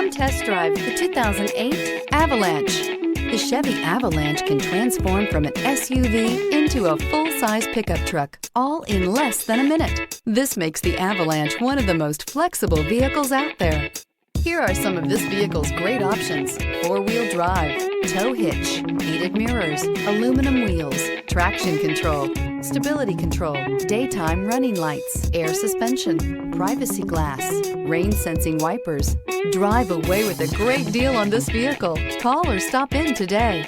Come test drive the 2008 Avalanche. The Chevy Avalanche can transform from an SUV into a full-size pickup truck, all in less than a minute. This makes the Avalanche one of the most flexible vehicles out there. Here are some of this vehicle's great options: four-wheel drive, tow hitch, heated mirrors, aluminum wheels, traction control, stability control, daytime running lights, air suspension, privacy glass, rain-sensing wipers. Drive away with a great deal on this vehicle. Call or stop in today.